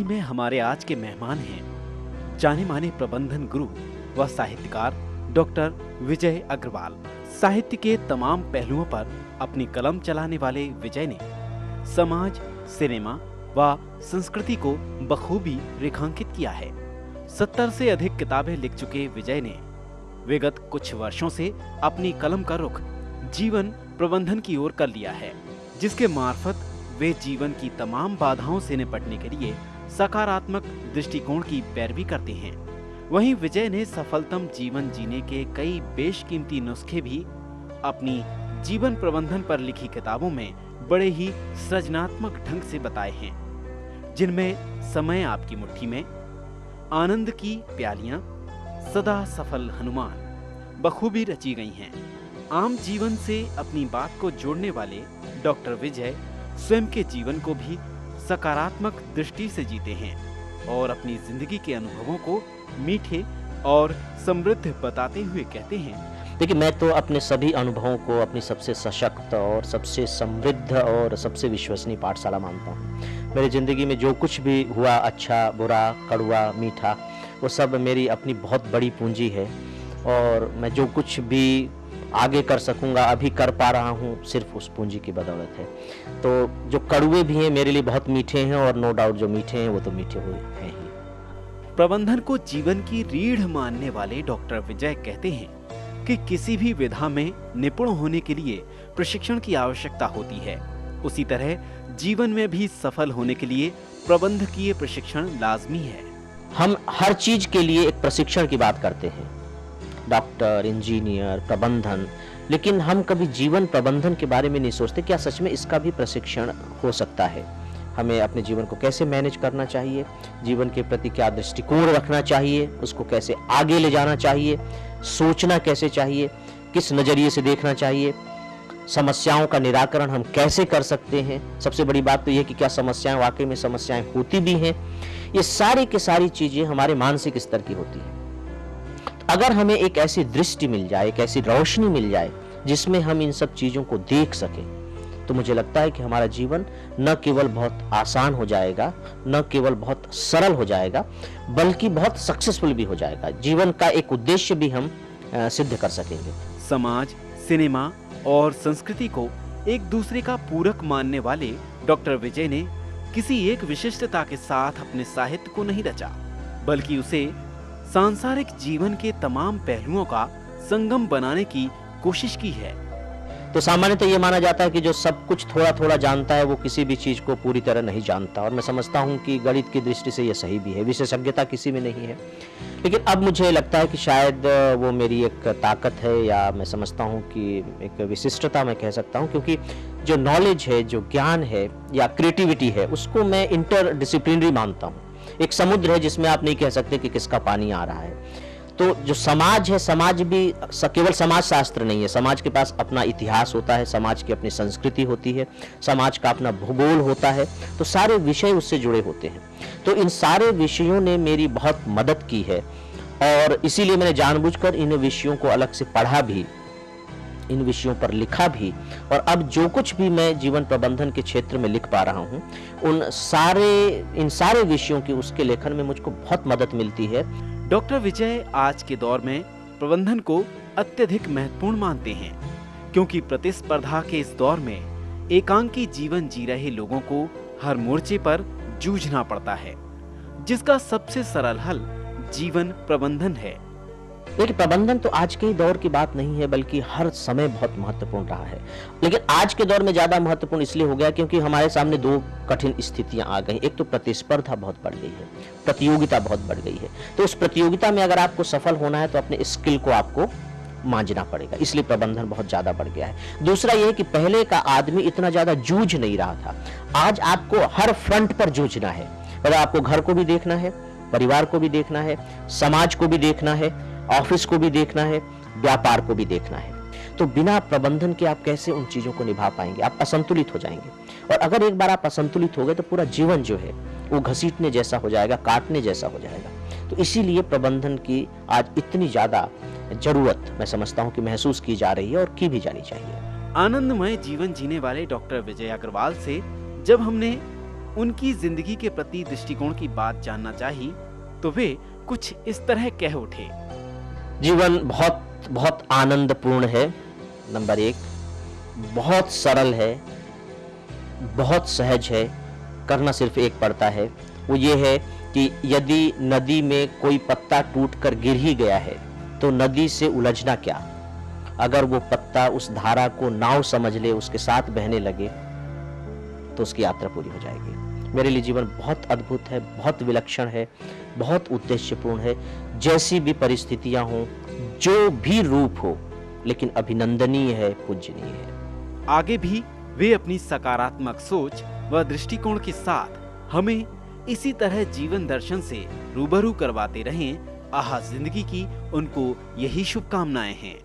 ही में हमारे आज के मेहमान हैं जाने माने प्रबंधन गुरु व साहित्यकार डॉक्टर विजय अग्रवाल। साहित्य के तमाम पहलुओं पर अपनी कलम चलाने वाले विजय ने समाज, सिनेमा व संस्कृति को बखूबी रेखांकित किया है। 70 से अधिक किताबें लिख चुके विजय ने विगत कुछ वर्षों से अपनी कलम का रुख जीवन प्रबंधन की ओर कर लिया है, जिसके मार्फत वे जीवन की तमाम बाधाओं से निपटने के लिए सकारात्मक दृष्टिकोण की पैरवी करते हैं। वहीं विजय ने सफलतम जीवन जीने के कई बेशकीमती नुस्खे भी अपनी जीवन प्रबंधन पर लिखी किताबों में बड़े ही सृजनात्मक ढंग से बताए हैं, जिनमें समय आपकी मुट्ठी में, आनंद की प्यालियां, सदा सफल हनुमान बखूबी रची गई हैं। आम जीवन से अपनी बात को जोड़ने वाले डॉक्टर विजय स्वयं के जीवन को भी सकारात्मक दृष्टि से जीते हैं और अपनी जिंदगी के अनुभवों को मीठे और समृद्ध बताते हुए कहते हैं। देखिए, मैं तो अपने सभी अनुभवों को अपनी सबसे सशक्त और सबसे समृद्ध और सबसे विश्वसनीय पाठशाला मानता हूँ। मेरी ज़िंदगी में जो कुछ भी हुआ, अच्छा, बुरा, कड़वा, मीठा, वो सब मेरी अपनी बहुत बड़ी पूंजी है और मैं जो कुछ भी आगे कर सकूंगा, अभी कर पा रहा हूँ, सिर्फ उस पूंजी की बदौलत है। तो जो कड़वे भी हैं मेरे लिए बहुत मीठे हैं और नो डाउट जो मीठे हैं वो तो मीठे हुए हैं ही। प्रबंधन को जीवन की रीढ़ मानने वाले डॉक्टर विजय कहते हैं कि किसी भी विधा में निपुण होने के लिए प्रशिक्षण की आवश्यकता होती है। उसी तरह जीवन में भी सफल होने के लिए प्रबंधकीय प्रशिक्षण लाजमी है। हम हर चीज के लिए एक प्रशिक्षण की बात करते हैं, डॉक्टर, इंजीनियर, प्रबंधन, लेकिन हम कभी जीवन प्रबंधन के बारे में नहीं सोचते। क्या सच में इसका भी प्रशिक्षण हो सकता है? हमें अपने जीवन को कैसे मैनेज करना चाहिए, जीवन के प्रति क्या दृष्टिकोण रखना चाहिए, उसको कैसे आगे ले जाना चाहिए, सोचना कैसे चाहिए, किस नजरिए से देखना चाहिए, समस्याओं का निराकरण हम कैसे कर सकते हैं। सबसे बड़ी बात तो यह कि क्या समस्याएं वाकई में समस्याएं होती भी हैं। ये सारी की सारी चीजें हमारे मानसिक स्तर की होती हैं। अगर हमें एक ऐसी दृष्टि मिल जाए, एक ऐसी रोशनी मिल जाए जिसमें हम इन सब चीजों को देख सकें, तो मुझे लगता है कि हमारा जीवन न केवल बहुत आसान हो जाएगा, न केवल बहुत सरल हो जाएगा, बल्कि बहुत सक्सेसफुल भी हो जाएगा। जीवन का एक उद्देश्य भी हम सिद्ध कर सकेंगे। समाज, सिनेमा और संस्कृति को एक दूसरे का पूरक मानने वाले डॉक्टर विजय ने किसी एक विशिष्टता के साथ अपने साहित्य को नहीं रचा, बल्कि उसे सांसारिक जीवन के तमाम पहलुओं का संगम बनाने की कोशिश की है। तो सामान्यतः ये माना जाता है कि जो सब कुछ थोड़ा थोड़ा जानता है वो किसी भी चीज को पूरी तरह नहीं जानता, और मैं समझता हूँ कि गणित की दृष्टि से ये सही भी है। विशेषज्ञता किसी में नहीं है, लेकिन अब मुझे लगता है कि शायद वो मेरी एक ताकत है, या मैं समझता हूँ कि एक विशिष्टता मैं कह सकता हूँ, क्योंकि जो नॉलेज है, जो ज्ञान है या क्रिएटिविटी है, उसको मैं इंटर डिसिप्लिनरी मानता हूँ। एक समुद्र है जिसमें आप नहीं कह सकते कि किसका पानी आ रहा है। तो जो समाज है, समाज भी केवल समाज शास्त्र नहीं है। समाज के पास अपना इतिहास होता है, समाज की अपनी संस्कृति होती है, समाज का अपना भूगोल होता है, तो सारे विषय उससे जुड़े होते हैं। तो इन सारे विषयों ने मेरी बहुत मदद की है और इसीलिए मैंने जानबूझकर इन विषयों को अलग से पढ़ा भी, इन विषयों पर लिखा भी, और अब जो कुछ भी मैं जीवन प्रबंधन के क्षेत्र में लिख पा रहा हूँ, इन सारे विषयों की उसके लेखन में मुझको बहुत मदद मिलती है। डॉक्टर विजय आज के दौर में प्रबंधन को अत्यधिक महत्वपूर्ण मानते हैं, क्योंकि प्रतिस्पर्धा के इस दौर में एकांकी जीवन जी रहे लोगों को हर मोर्चे पर जूझना पड़ता है, जिसका सबसे सरल हल जीवन प्रबंधन है। देखिए, प्रबंधन तो आज के ही दौर की बात नहीं है, बल्कि हर समय बहुत महत्वपूर्ण रहा है, लेकिन आज के दौर में ज्यादा महत्वपूर्ण इसलिए हो गया क्योंकि हमारे सामने दो कठिन स्थितियां आ गई। एक तो प्रतिस्पर्धा बहुत बढ़ गई है, प्रतियोगिता बहुत बढ़ गई है। तो उस प्रतियोगिता में अगर आपको सफल होना है तो अपने स्किल को आपको मांझना पड़ेगा, इसलिए प्रबंधन बहुत ज्यादा बढ़ गया है। दूसरा यह कि पहले का आदमी इतना ज्यादा जूझ नहीं रहा था, आज आपको हर फ्रंट पर जूझना है। मतलब आपको घर को भी देखना है, परिवार को भी देखना है, समाज को भी देखना है, ऑफिस को भी देखना है, व्यापार को भी देखना है। तो बिना प्रबंधन के आप कैसे उन चीजों को निभा पाएंगे? आप असंतुलित हो जाएंगे, और अगर एक बार आप असंतुलित हो गए तो पूरा जीवन जो है वो घसीटने जैसा हो जाएगा, काटने जैसा हो जाएगा। तो इसीलिए प्रबंधन की आज इतनी ज्यादा जरूरत मैं समझता हूँ कि महसूस की जा रही है और की भी जानी चाहिए। आनंदमय जीवन जीने वाले डॉक्टर विजय अग्रवाल से जब हमने उनकी जिंदगी के प्रति दृष्टिकोण की बात जानना चाहिए तो वे कुछ इस तरह कह उठे। जीवन बहुत बहुत आनंदपूर्ण है। नंबर 1, बहुत सरल है, बहुत सहज है। करना सिर्फ एक पड़ता है, वो ये है कि यदि नदी में कोई पत्ता टूटकर गिर ही गया है तो नदी से उलझना क्या। अगर वो पत्ता उस धारा को नाव समझ ले, उसके साथ बहने लगे, तो उसकी यात्रा पूरी हो जाएगी। मेरे लिए जीवन बहुत अद्भुत है, बहुत विलक्षण है, बहुत उद्देश्यपूर्ण है। जैसी भी परिस्थितियां हों, जो भी रूप हो, लेकिन अभिनंदनीय है, पूजनीय है। आगे भी वे अपनी सकारात्मक सोच व दृष्टिकोण के साथ हमें इसी तरह जीवन दर्शन से रूबरू करवाते रहें। आहा जिंदगी की उनको यही शुभकामनाएं हैं।